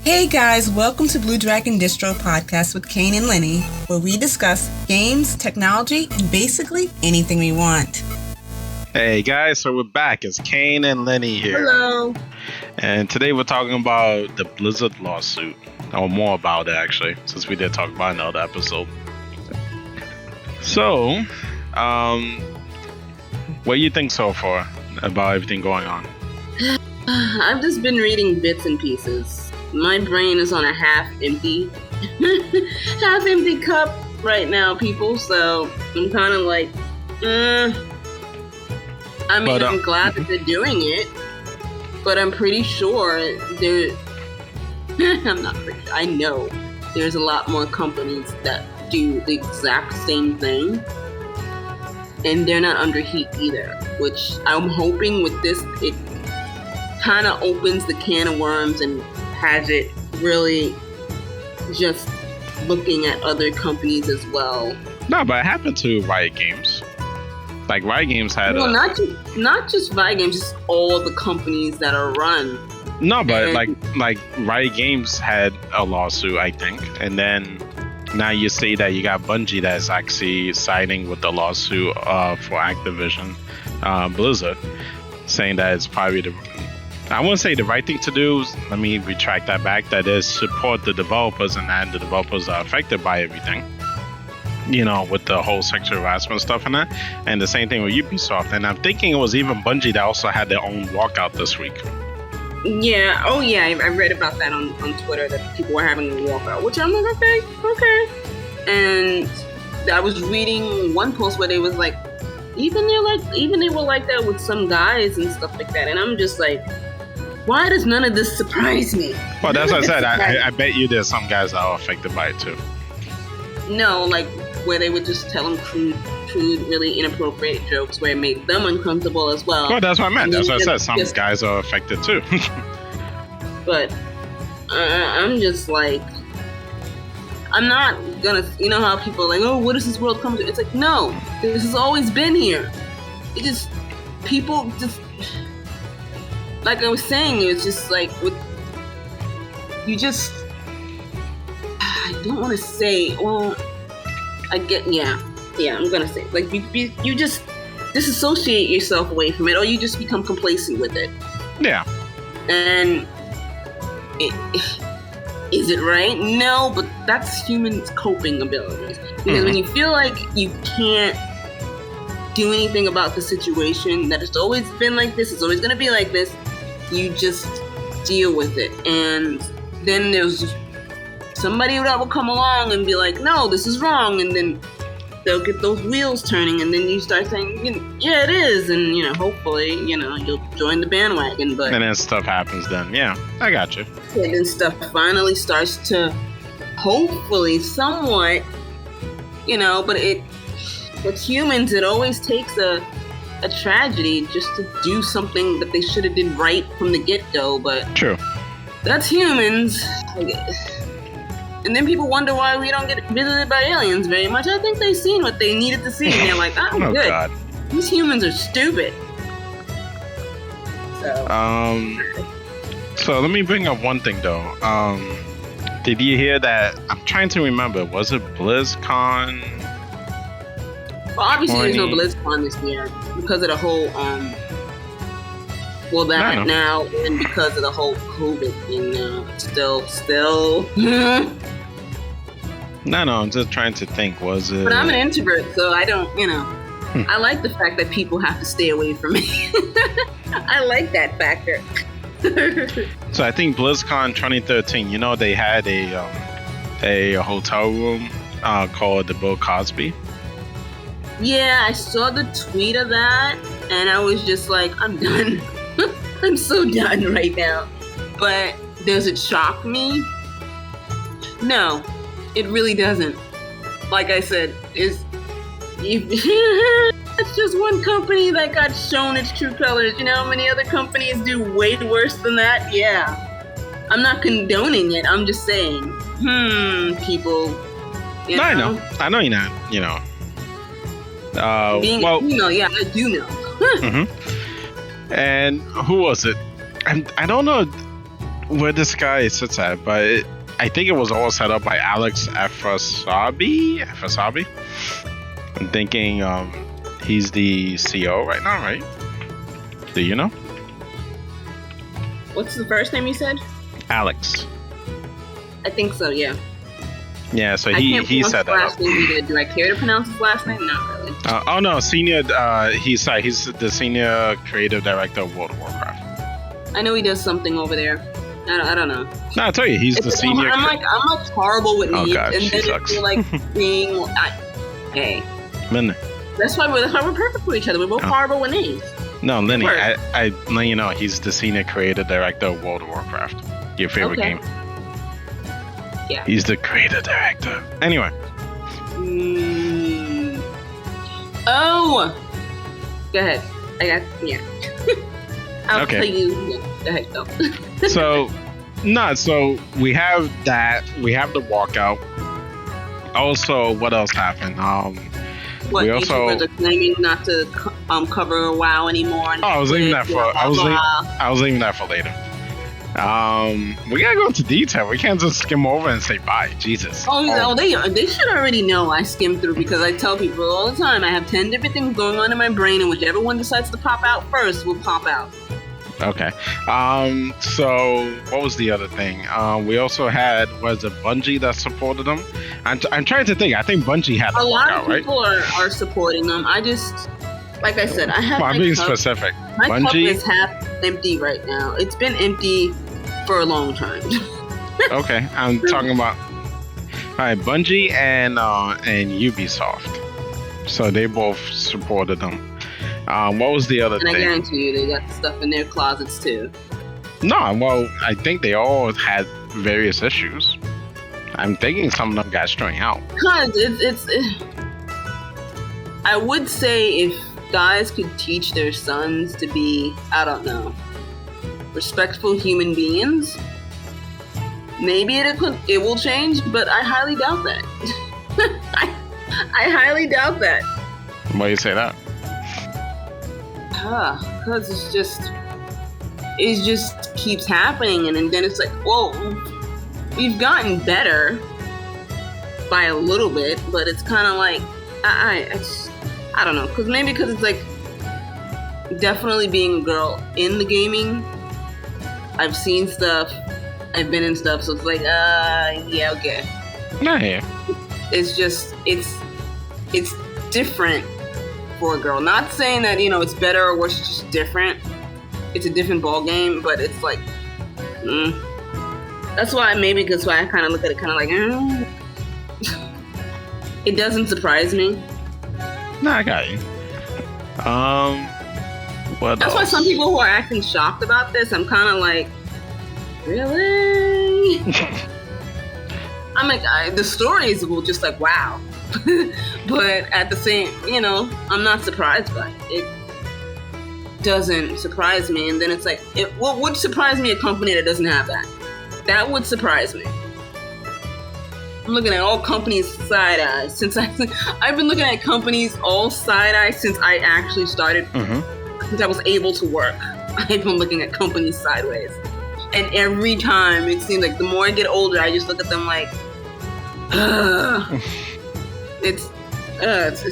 Hey guys, welcome to Blue Dragon Distro Podcast with Kane and Lynnee, where we discuss games, technology, and basically anything we want. Hey guys, so we're back. It's Kane and Lynnee here. Hello. And today we're talking about the Blizzard lawsuit. Or more about it actually, since we did talk about it in another episode. So, what do you think so far about everything going on? I've just been reading bits and pieces. My brain is on a half-empty cup right now, people. So I'm kind of like, I'm glad that they're doing it, but I'm pretty sure I'm not pretty sure. I know there's a lot more companies that do the exact same thing, and they're not under heat either. Which I'm hoping with this, it kind of opens the can of worms and has it really just looking at other companies as well. No, but it happened to Riot Games. Like Riot Games had not just Riot Games, just all the companies that are run. No, but like Riot Games had a lawsuit, I think, and then now you say that you got Bungie that's actually siding with the lawsuit for Activision Blizzard, saying that it's probably I wouldn't say the right thing to do. Let me retract that back. That is support the developers, and that the developers are affected by everything. You know, with the whole sexual harassment stuff and that. And the same thing with Ubisoft. And I'm thinking it was even Bungie that also had their own walkout this week. Yeah. Oh, yeah. I read about that on Twitter, that people were having a walkout, which I'm like, okay. And I was reading one post where they was like, even they were like that with some guys and stuff like that. And I'm just like, why does none of this surprise me? Well, that's what I said. I bet you there's some guys that are affected by it too. No, like where they would just tell them crude, really inappropriate jokes where it made them uncomfortable as well. Well, that's what I meant. That's what I said. Some guys are affected too. But I'm just like, I'm not gonna, you know how people are like, oh, what does this world come to? It's like, no, this has always been here. It just, people just, like I was saying, it's just like, I don't want to say, well, I get, yeah, I'm gonna say, like, you just disassociate yourself away from it, or you just become complacent with it. Yeah. And is it right? No, but that's humans' coping abilities. Because when you feel like you can't do anything about the situation, that it's always been like this, it's always gonna be like this, you just deal with it. And then there's somebody that will come along and be like, no, this is wrong, and then they'll get those wheels turning, and then you start saying, yeah, it is, and hopefully, you'll join the bandwagon. But and then stuff happens then. Yeah, I got you. And then stuff finally starts to, hopefully, somewhat, but with humans, it always takes a tragedy just to do something that they should have did right from the get-go. But true, that's humans, I guess. And then people wonder why we don't get visited by aliens very much. I think they've seen what they needed to see, and they're like, oh good. God. These humans are stupid. So let me bring up one thing, though. Did you hear that? I'm trying to remember. Was it BlizzCon? Well, obviously there's no BlizzCon this year because of the whole, right now, and because of the whole COVID thing now. Still. No, I'm just trying to think. Was it? But I'm an introvert, so I don't, I like the fact that people have to stay away from me. I like that factor. So I think BlizzCon 2013, they had a hotel room called the Bill Cosby. Yeah, I saw the tweet of that, and I was just like, I'm done. I'm so done right now. But does it shock me? No. It really doesn't. Like I said, it's just one company that got shown its true colors. You know how many other companies do way worse than that? Yeah. I'm not condoning it. I'm just saying, people. I know you're not, Being a female, yeah, I do know. And who was it? I don't know. where this guy sits at, but I think it was all set up by Alex Afrasiabi. I'm thinking he's the CEO right now, right? Do you know? What's the first name you said? Alex. I think so, yeah. Yeah, so he set that up. Do I care to pronounce his last name? Not really. Oh no, senior. He's the senior creative director of World of Warcraft. I know he does something over there. I don't know. No, I tell you, he's the senior. I'm like horrible with names, God, and she then sucks. it's like being. Hey. Lynnee. That's why we're perfect for each other. We're both horrible with names. No, Lynnee. I let you know he's the senior creative director of World of Warcraft. Your favorite game. Yeah. He's the creative director. Anyway. Oh. Go ahead. I'll tell you. Yeah, go ahead. Go. So we have that. We have the walkout. Also, what else happened? What, we also YouTubers are claiming not to cover WoW anymore. I was leaving that for. I was leaving that for later. We gotta go into detail. We can't just skim over and say bye. Jesus. They should already know I skim through, because I tell people all the time I have 10 different things going on in my brain, and whichever one decides to pop out first will pop out. Okay. So what was the other thing? We also had Bungie that supported them. I'm trying to think. I think Bungie had a lot of right? people are supporting them. I just, like I said, I have. I'm being specific. My Bungie cup is half empty right now. It's been empty for a long time. Okay, I'm talking about. All right, Bungie and Ubisoft. So they both supported them. What was the other thing? And I guarantee you they got stuff in their closets too. No, well, I think they all had various issues. I'm thinking some of them got strung out. Because I would say if guys could teach their sons to be, I don't know, respectful human beings, maybe it will change, but I highly doubt that. I highly doubt that. Why do you say that? Because it just keeps happening, and then it's like, whoa, we've gotten better by a little bit, but it's kind of like, I don't know, because it's like, definitely being a girl in the gaming, I've seen stuff, I've been in stuff, so it's like, yeah, okay. Nah, yeah. It's just, it's different for a girl. Not saying that, it's better or worse, it's just different. It's a different ball game, but it's like, that's why I kind of look at it kind of like, It doesn't surprise me. No, I got you. What That's else? why some people who are acting shocked about this, I'm kind of like, really? I'm like, the stories will just like, wow. But at the same, I'm not surprised by it. It doesn't surprise me. And then it's like, what would surprise me? A company that doesn't have that. That would surprise me. I'm looking at all companies side eye since I've been looking at companies all side eye since I actually started. Since I was able to work, I've been looking at companies sideways. And every time it seems like the more I get older, I just look at them like, it's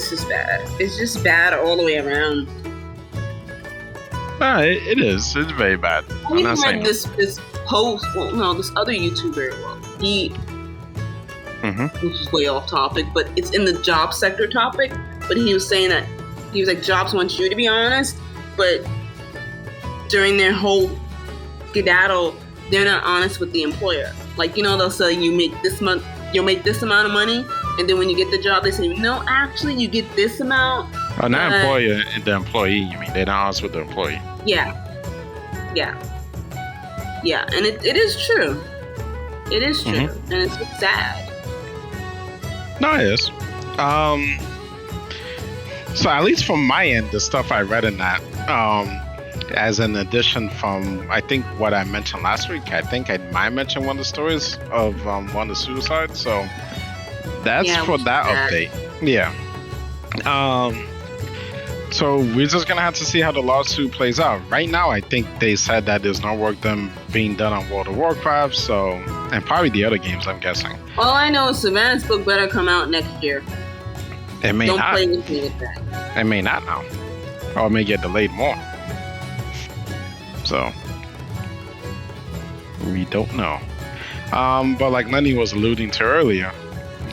just bad. It's just bad all the way around. No, it is. It's very bad. I even read this post. Well, no, this other YouTuber. Well, which is way off topic, but it's in the job sector topic. But he was saying that he was like, jobs want you to be honest, but during their whole skedaddle, they're not honest with the employer. Like, they'll say you'll make this amount of money, and then when you get the job, they say, no, actually, you get this amount. Oh, not employer, the employee, you mean? They're not honest with the employee. Yeah. And it is true. It is true. And it's sad. No, it is. So at least from my end, the stuff I read in that, as an addition from, I think, what I mentioned last week, I think I might mention one of the stories of one of the suicides. So that's for that update. Yeah. So we're just gonna have to see how the lawsuit plays out. Right now, I think they said that there's no work being done on World of Warcraft, and probably the other games, I'm guessing. All I know is Savannah's book better come out next year. It may Don't not. play with me with that. It may not now, or it may get delayed more. So we don't know. But like Lenny was alluding to earlier,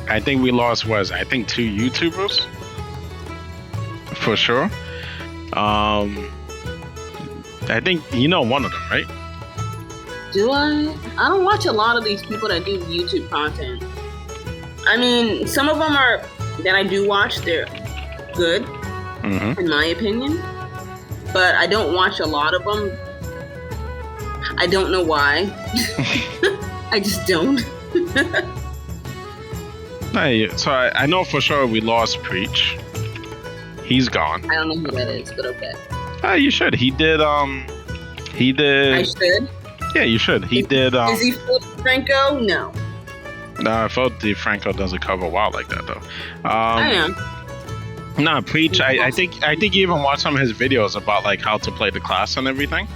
I think we lost 2 YouTubers. For sure. I think you know one of them, right? Do I? I don't watch a lot of these people that do YouTube content. I mean, some of them are that I do watch. They're good, in my opinion. But I don't watch a lot of them. I don't know why. I just don't. Hey, so I know for sure we lost Preach. He's gone. I don't know who that is, but okay. You should. He did. I should? Yeah, you should. He did. Is he Phil Franco? No. No, I felt Franco doesn't cover WoW like that though. I am. Nah, Preach. I think you even watched some of his videos about like how to play the class and everything.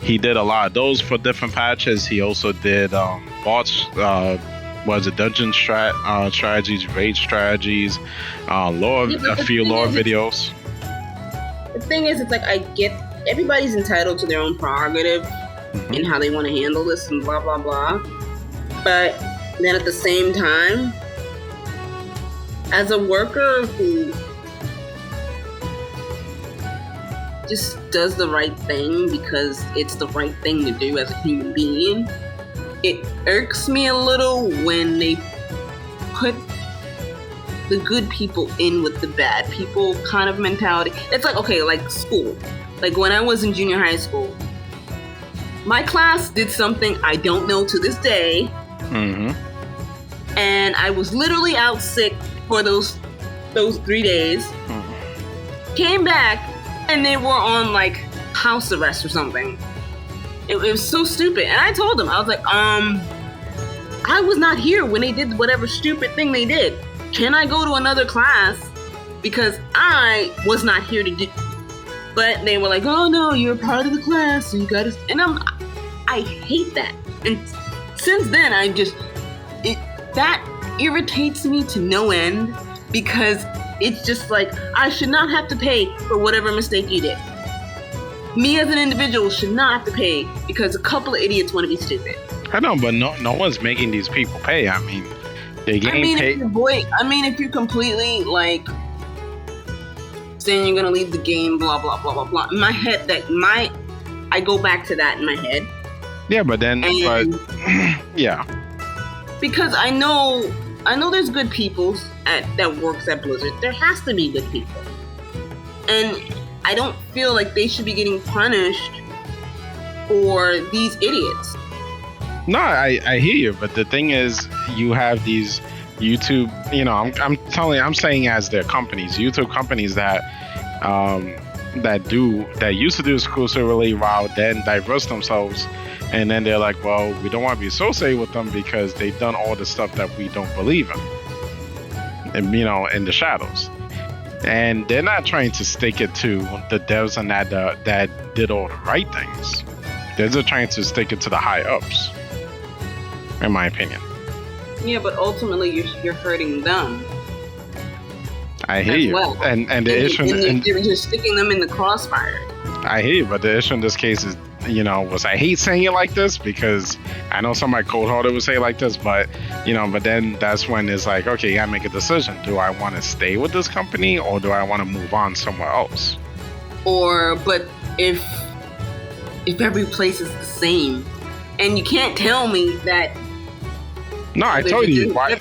He did a lot of those for different patches. He also did bots. Dungeon strategies, raid strategies, lore, a few lore videos. The thing is, it's like I get everybody's entitled to their own prerogative in how they want to handle this and blah blah blah. But then at the same time, as a worker who just does the right thing because it's the right thing to do as a human being, it irks me a little when they put the good people in with the bad people kind of mentality. It's like, okay, like school. Like when I was in junior high school, my class did something I don't know to this day. And I was literally out sick for those 3 days. Came back and they were on like house arrest or something. It was so stupid. And I told them, I was like, I was not here when they did whatever stupid thing they did. Can I go to another class? Because I was not here to do. But they were like, oh no, you're part of the class, so you gotta. And I hate that. And since then, that irritates me to no end because it's just like, I should not have to pay for whatever mistake you did. Me as an individual should not have to pay because a couple of idiots want to be stupid. I know, but no one's making these people pay. I mean, they getting paid. If you're completely like saying you're gonna leave the game, blah blah blah blah blah. In my head, I go back to that in my head. Yeah, but yeah. Because I know there's good people that works at Blizzard. There has to be good people, and I don't feel like they should be getting punished for these idiots. No, I hear you, but the thing is, you have these YouTube, I'm saying as their companies, YouTube companies that used to do exclusively WoW, then diverse themselves, and then they're like, well, we don't want to be associated with them because they've done all the stuff that we don't believe in, and in the shadows. And they're not trying to stick it to the devs and that did all the right things. They're just trying to stick it to the high ups, in my opinion. Yeah, but ultimately you're hurting them. I hear you. Well. And the issue, you're just sticking them in the crossfire. I hear you, but the issue in this case is, I hate saying it like this because I know some of my cold-hearted would say it like this, but then that's when it's like, okay, you gotta make a decision. Do I want to stay with this company or do I want to move on somewhere else? But if every place is the same, and you can't tell me that. No, I told you. Why?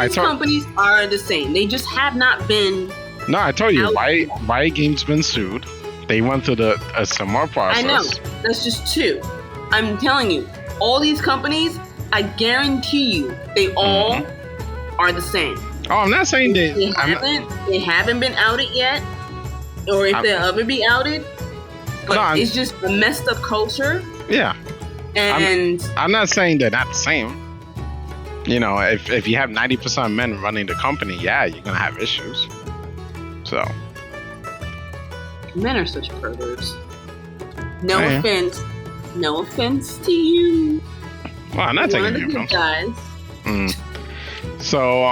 Companies are the same. They just have not been. No, I told you. Riot Games been sued. They went through a similar process. I know. That's just 2. I'm telling you, all these companies, I guarantee you, they all are the same. Oh, I'm not saying they haven't been outed yet, or if they'll ever be outed. But it's just a messed up culture. Yeah. And I'm not saying they're not the same. If you have 90% men running the company, yeah, you're gonna have issues. So Men are such perverts. No offense. No offense to you. Well, I'm not taking you from guys. So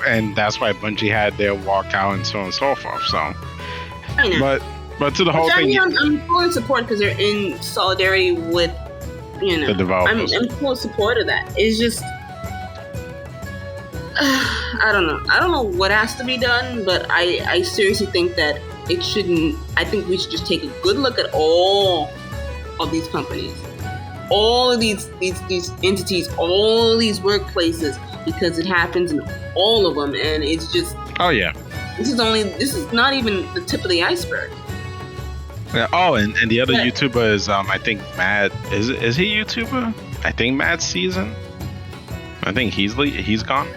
and that's why Bungie had their walkout and so on and so forth. So, I know. But to the whole thing, I'm full in support because they're in solidarity with, the developers. I'm full support of that. It's just, I don't know. I don't know what has to be done, but I seriously think that it shouldn't. I think we should just take a good look at all of these companies, all of these entities, all of these workplaces, because it happens in all of them, and it's just. Oh yeah. This is not even the tip of the iceberg. Yeah. Oh, and the other YouTuber is I think Matt. Is he a YouTuber? I think Matt Season. I think he's gone.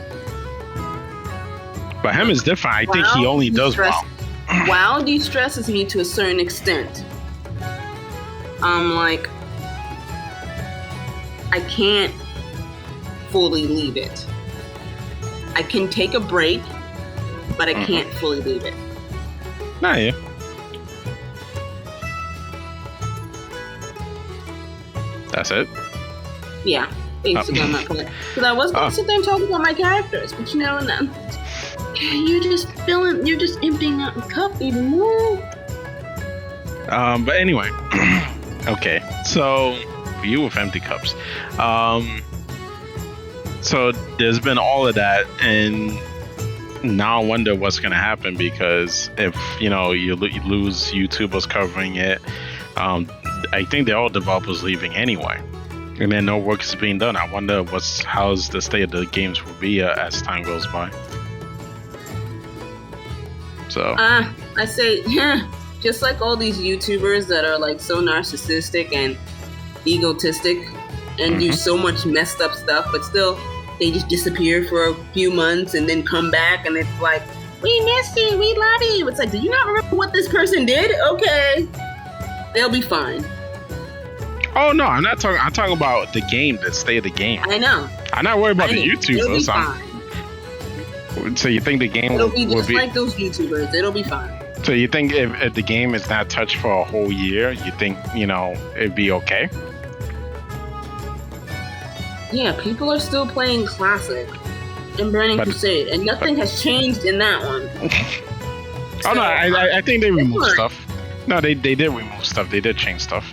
But him is different. I think he only does WoW. WoW de-stresses me to a certain extent. I'm like, I can't fully leave it. I can take a break, but I can't fully leave it. Nah, yeah. That's it? Yeah, basically on my point. Because I was going to sit there and talk about my characters, but you're just emptying out the cup even more. But anyway, okay. So you with empty cups. So there's been all of that, and now I wonder what's gonna happen, because if you lose YouTubers covering it, I think they're all developers leaving anyway, and then no work is being done. I wonder how's the state of the games will be as time goes by. So I say, just like all these YouTubers that are like so narcissistic and egotistic and do so much messed up stuff, but still they just disappear for a few months and then come back, and it's like, we missed you, we love you. It's like, do you not remember what this person did? Okay, they'll be fine. Oh no, I'm not talking. I'm talking about the game, the state of the game. I know. I'm not worried about the YouTubers. So you think the game will be just like those YouTubers? It'll be fine. So you think if the game is not touched for a whole year, you think it'd be okay? Yeah, people are still playing Classic and Burning Crusade, and nothing has changed in that one. Oh no, I think they removed stuff. No, they did remove stuff. They did change stuff.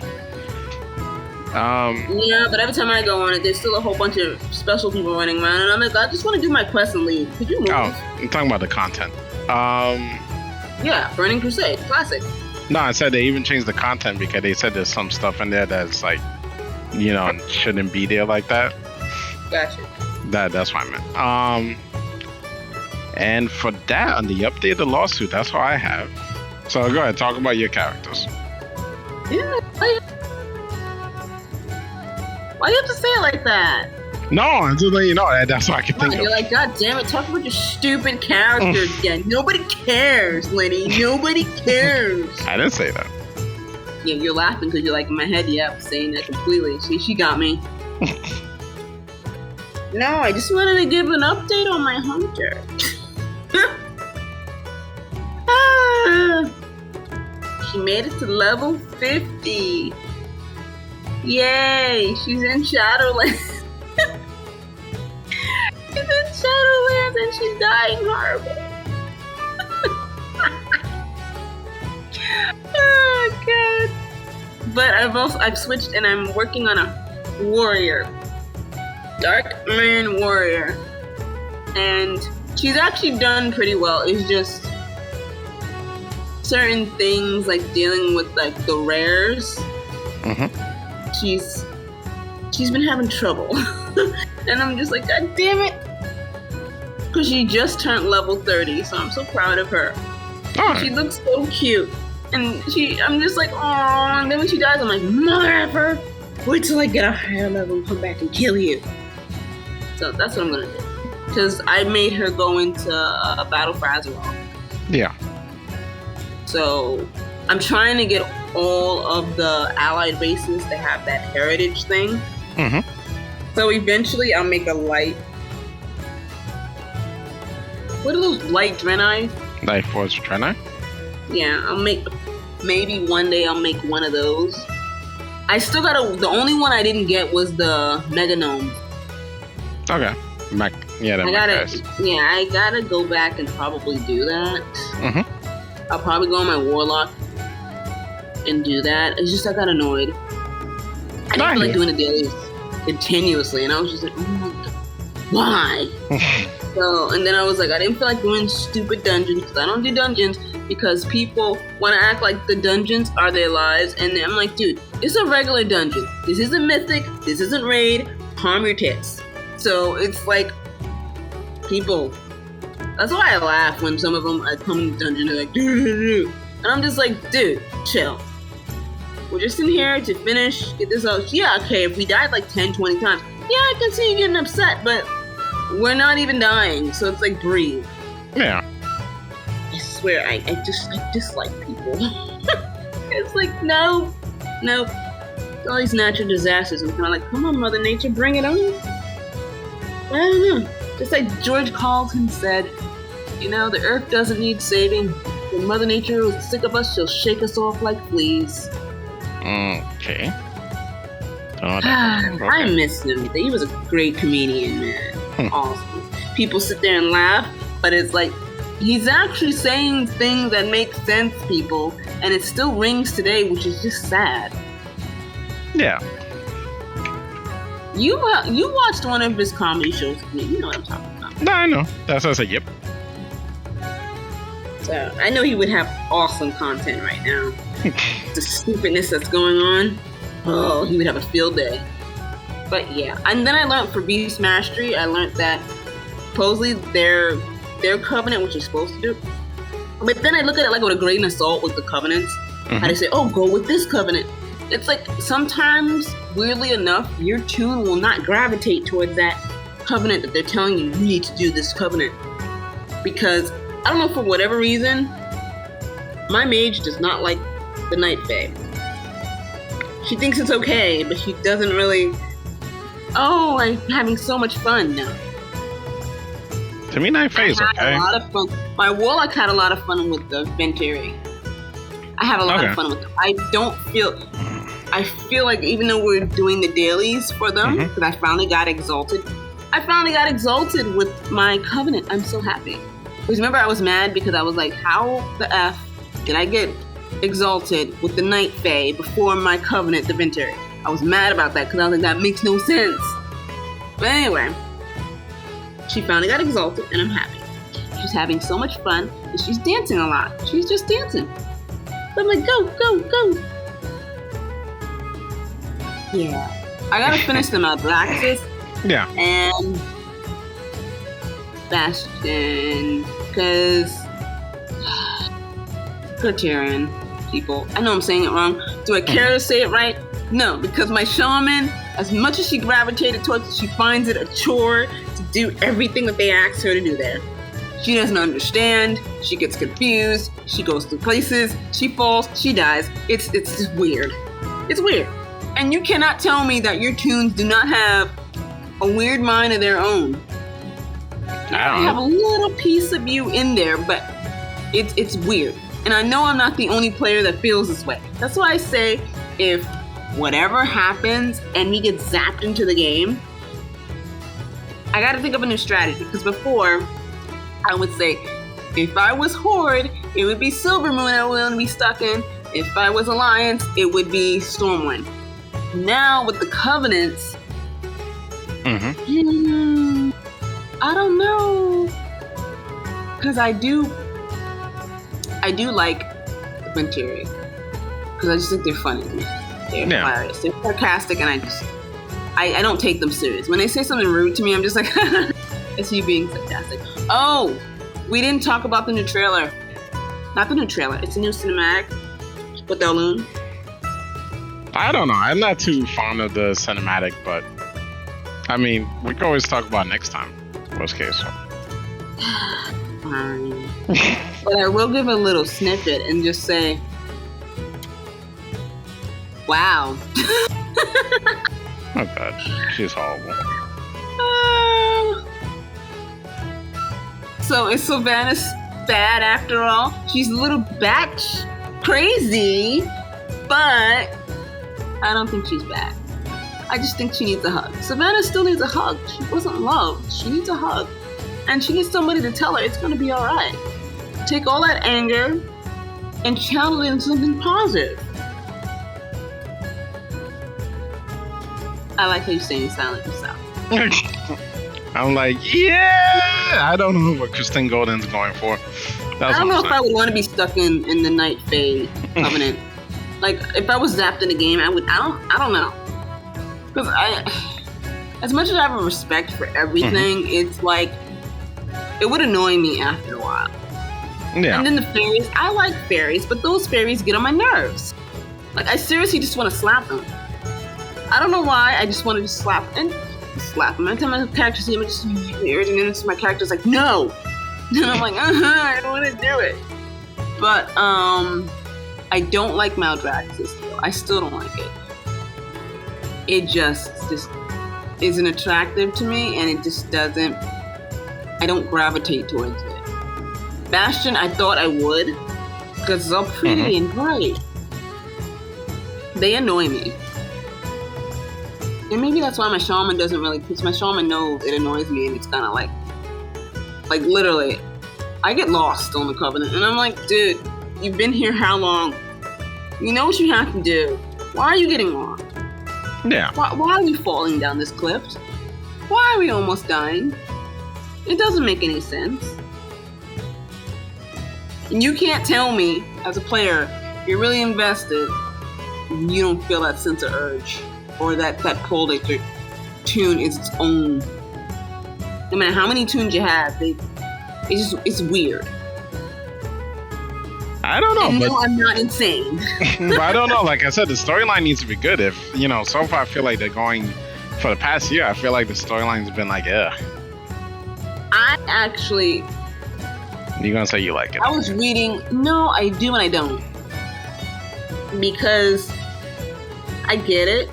Yeah, but every time I go on it, there's still a whole bunch of special people running around, and I'm like, I just want to do my quest and leave. Could you move? Oh, I'm talking about the content. Yeah, Burning Crusade, Classic. No, I said they even changed the content because they said there's some stuff in there that's like, shouldn't be there like that. Gotcha. That's what I meant. And for that, on the update of the lawsuit, that's all I have. So go ahead, talk about your characters. Yeah. Why you have to say it like that? No, I'm just letting you know that's what I can think of. You're like, God damn it, talk about your stupid characters again. Nobody cares, Lynnee. Nobody cares. I didn't say that. Yeah, you're laughing because you're like, in my head, yeah, I'm saying that completely. She got me. No, I just wanted to give an update on my hunter. She made it to level 50. Yay, she's in Shadowlands. She's in Shadowlands and she's dying horrible. Oh god. But I've switched and I'm working on a warrior. Dark Man Warrior. And she's actually done pretty well. It's just certain things like dealing with like the rares. She's been having trouble. And I'm just like, God damn it. Because she just turned level 30, so I'm so proud of her. She looks so cute. And I'm just like, aww. And then when she dies, I'm like, mother effer, wait till I get a higher level and come back and kill you. So that's what I'm gonna do. Because I made her go into a battle for Azeroth. Yeah. So I'm trying to get all of the allied bases to have that heritage thing. So eventually I'll make a light. What are those light Draenei? Light Force Draenei? Yeah, maybe one day I'll make one of those. I still the only one I didn't get was the Mega Gnome. Okay. I gotta go back and probably do that. Mm-hmm. I'll probably go on my Warlock and do that. It's just I got annoyed. I didn't feel like doing the dailies continuously, and I was just like, oh my God, why? So, and then I was like, I didn't feel like doing stupid dungeons, because I don't do dungeons because people want to act like the dungeons are their lives, and I'm like, dude, it's a regular dungeon. This isn't mythic. This isn't raid. Calm your tits. So it's like, people. That's why I laugh when some of them come in the dungeon. They're like, doo. And I'm just like, dude, chill. We're just in here to finish, get this out. Yeah, okay, if we died like 10, 20 times, yeah, I can see you getting upset, but we're not even dying, so it's like, breathe. Yeah. I swear, I dislike people. It's like, no. All these natural disasters, I'm kind of like, come on, Mother Nature, bring it on. I don't know. Just like George Carlton said, the earth doesn't need saving. When Mother Nature is sick of us, she'll shake us off like fleas. Okay. I miss him. He was a great comedian, man. Awesome. People sit there and laugh, but it's like, he's actually saying things that make sense, people, and it still rings today, which is just sad. Yeah. You watched one of his comedy shows. You know what I'm talking about. No, I know. That's what I said, yep. So, I know he would have awesome content right now. The stupidness that's going on. Oh, he would have a field day. But yeah. And then I learned for Beast Mastery, I learned that supposedly their covenant, which you're supposed to do. But then I look at it like with a grain of salt with the covenants. Mm-hmm. How they say, oh, go with this covenant. It's like sometimes, weirdly enough, your tune will not gravitate towards that covenant that they're telling you need to do this covenant. Because, I don't know, for whatever reason, my mage does not like the Night Fae. She thinks it's okay, but she doesn't really, I'm having so much fun now. To me, Night Fae is okay. I had a lot of fun. My Warlock had a lot of fun with the Venturi. I have a lot of fun with them. I feel like even though we're doing the dailies for them, because I finally got exalted with my covenant. I'm so happy. Because remember, I was mad because I was like, how the F did I get exalted with the Night Fae before my covenant, the Venturi? I was mad about that because I was like, that makes no sense. But anyway, she finally got exalted and I'm happy. She's having so much fun and she's dancing a lot. She's just dancing. So I'm like, go. Yeah. I gotta finish them out. Blacksis. Yeah. And Bastion. Because Criterion people. I know I'm saying it wrong. Do I care to say it right? No, because my shaman, as much as she gravitated towards it, she finds it a chore to do everything that they ask her to do there. She doesn't understand. She gets confused. She goes through places. She falls. She dies. It's just weird. It's weird. And you cannot tell me that your tunes do not have a weird mind of their own. I have a little piece of you in there, but it's weird. And I know I'm not the only player that feels this way. That's why I say, if whatever happens and he gets zapped into the game, I gotta think of a new strategy. Because before, I would say, if I was Horde, it would be Silvermoon I would be stuck in. If I was Alliance, it would be Stormwind. Now with the Covenants, I don't know. Because I do like the Venturi. Because I just think they're funny. They're hilarious. They're sarcastic, and I don't take them serious. When they say something rude to me, I'm just like, it's you being sarcastic. Oh, we didn't talk about the new trailer. Not the new trailer. It's a new cinematic with Elune. I don't know. I'm not too fond of the cinematic, but I mean, we can always talk about it next time. Worst case. Fine. But I will give a little snippet and just say, wow. Oh God, she's horrible. So is Sylvanas bad after all. She's a little batch crazy, but I don't think she's bad. I just think she needs a hug. Savannah still needs a hug. She wasn't loved. She needs a hug. And she needs somebody to tell her it's going to be all right. Take all that anger and channel it into something positive. I like how you're saying silent yourself. I'm like, yeah! I don't know what Kristen Golden's going for. I don't know if I would want to be stuck in the Night Fae Covenant. Like, if I was zapped in the game, I don't know. Because as much as I have a respect for everything, it's like, it would annoy me after a while. Yeah. And then the fairies, I like fairies, but those fairies get on my nerves. Like, I seriously just want to slap them. I don't know why, I just want to slap them. Every time my character see me, just irritating, and my character's like, no! And I'm like, I don't want to do it. But, I don't like Maldraxxus, though. I still don't like it. It just isn't attractive to me, and it just doesn't, I don't gravitate towards it. Bastion, I thought I would, because it's all pretty and bright. They annoy me. And maybe that's why my shaman doesn't really, because my shaman knows it annoys me, and it's kind of like literally, I get lost on the Covenant, and I'm like, dude, you've been here how long? You know what you have to do. Why are you getting lost? Yeah. Why are we falling down this cliff? Why are we almost dying? It doesn't make any sense. And you can't tell me, as a player, you're really invested, and you don't feel that sense of urge, or that pull that your tune is its own. No matter how many tunes you have, it's weird. I don't know. And no, I'm not insane. But I don't know. Like I said, the storyline needs to be good. If, so far I feel like they're going, for the past year, I feel like the storyline's been like, ugh. I actually... You're going to say you like it. I was reading... No, I do and I don't. Because I get it.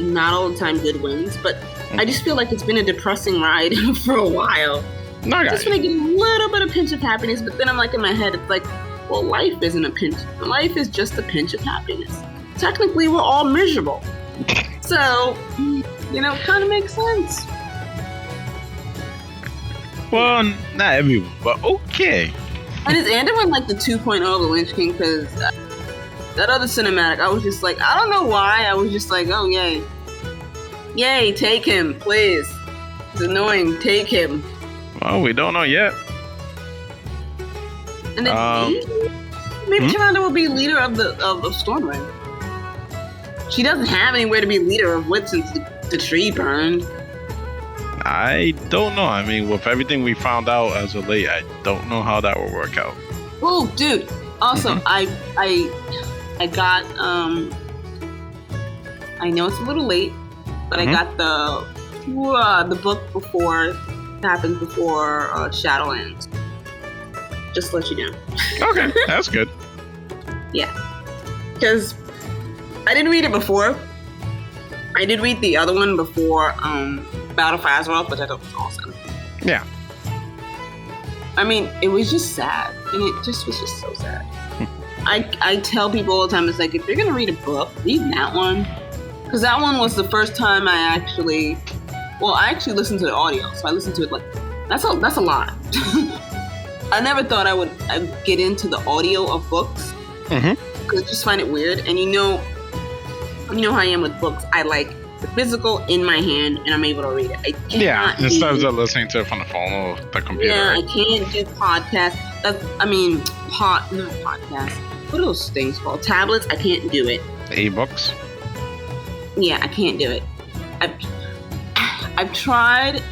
Not all the time good wins, but I just feel like it's been a depressing ride for a while. No, just when I get a little bit of pinch of happiness, but then I'm like, in my head, it's like, well, life isn't a pinch. Life is just a pinch of happiness. Technically, we're all miserable. So, it kind of makes sense. Well, not everyone, but okay. And is Anduin like the 2.0 of the Lynch King? Because that other cinematic, I was just like, I don't know why. I was just like, oh, yay. Yay, take him, please. It's annoying. Take him. Well, we don't know yet. And then maybe Chalanda will be leader of Stormwind. She doesn't have anywhere to be leader of what since the tree burned. I don't know. I mean, with everything we found out as of late, I don't know how that will work out. Oh, dude. Also, I got I know it's a little late, but I got the book before it happens before Shadowlands. Just to let you know. Okay, that's good. Yeah, because I didn't read it before. I did read the other one before Battle for Azeroth, which I thought was awesome. Yeah. I mean, it was just sad, and it just was just so sad. I tell people all the time, it's like, if you're gonna read a book, read that one, because that one was the first time I actually listened to the audio, so I listened to it like that's a lot. I never thought I'd get into the audio of books because I just find it weird. And you know how I am with books. I like the physical in my hand, and I'm able to read it. Instead of listening to it from the phone or the computer. Yeah, I can't do podcasts. Not podcasts. What are those things called? Tablets. I can't do it. E-books. Yeah, I can't do it. I've tried,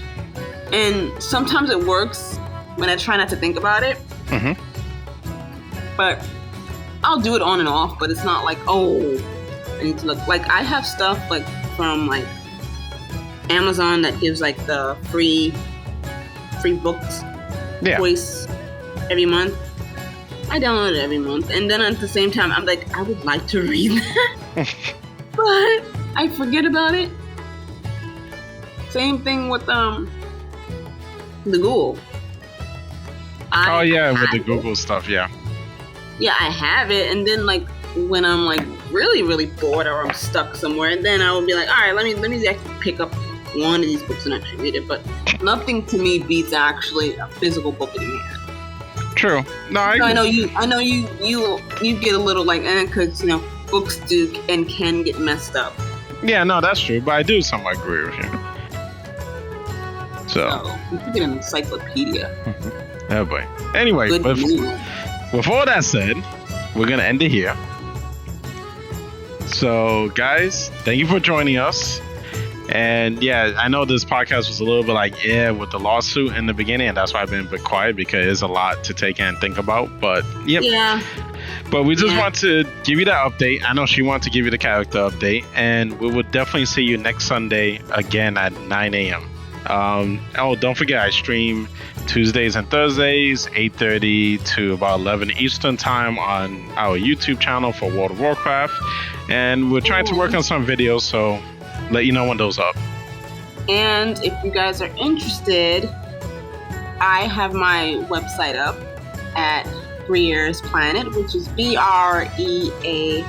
and sometimes it works when I try not to think about it. But I'll do it on and off, but it's not like, I need to look. Like, I have stuff like from like Amazon that gives like the free books voice every month. I download it every month, and then at the same time I'm like, I would like to read that. But I forget about it. Same thing with the Ghoul. Oh yeah, with the Google stuff, yeah. Yeah, I have it, and then like when I'm like really, really bored or I'm stuck somewhere, then I will be like, all right, let me actually pick up one of these books and actually read it. But nothing to me beats actually a physical book in your hand. True. No, I know you get a little like, because books do and can get messed up. Yeah, no, that's true, but I do somewhat agree with you. So you could get an encyclopedia. Oh boy. Anyway, with all that said, we're gonna end it here. So, guys, thank you for joining us. And yeah, I know this podcast was a little bit like, with the lawsuit in the beginning, and that's why I've been a bit quiet, because there's a lot to take in and think about. But yep. Yeah. But we just want to give you that update. I know she wanted to give you the character update, and we will definitely see you next Sunday again at 9 a.m. Don't forget, I stream Tuesdays and Thursdays, 8:30 to about 11 Eastern time on our YouTube channel for World of Warcraft. And we're trying to work on some videos, so let you know when those are up. And if you guys are interested, I have my website up at Breers Planet, which is BREAIRES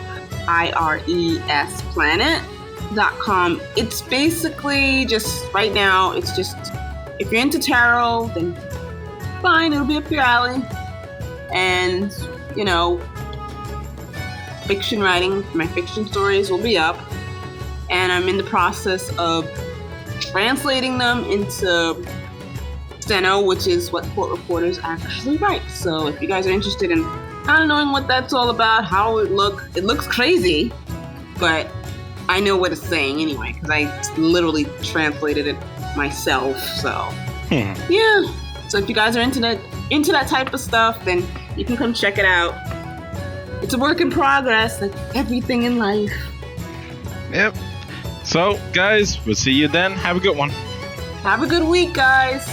Planet.com. It's basically just, right now, it's just, if you're into tarot, then fine, it'll be up your alley. And, fiction writing, my fiction stories will be up. And I'm in the process of translating them into steno, which is what court reporters actually write. So if you guys are interested in kind of knowing what that's all about, how it looks crazy, but I know what it's saying anyway, because I literally translated it myself. So yeah. So if you guys are into that type of stuff, then you can come check it out. It's a work in progress, like everything in life. Yep. So, guys, we'll see you then. Have a good one. Have a good week, guys.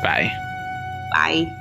Bye. Bye.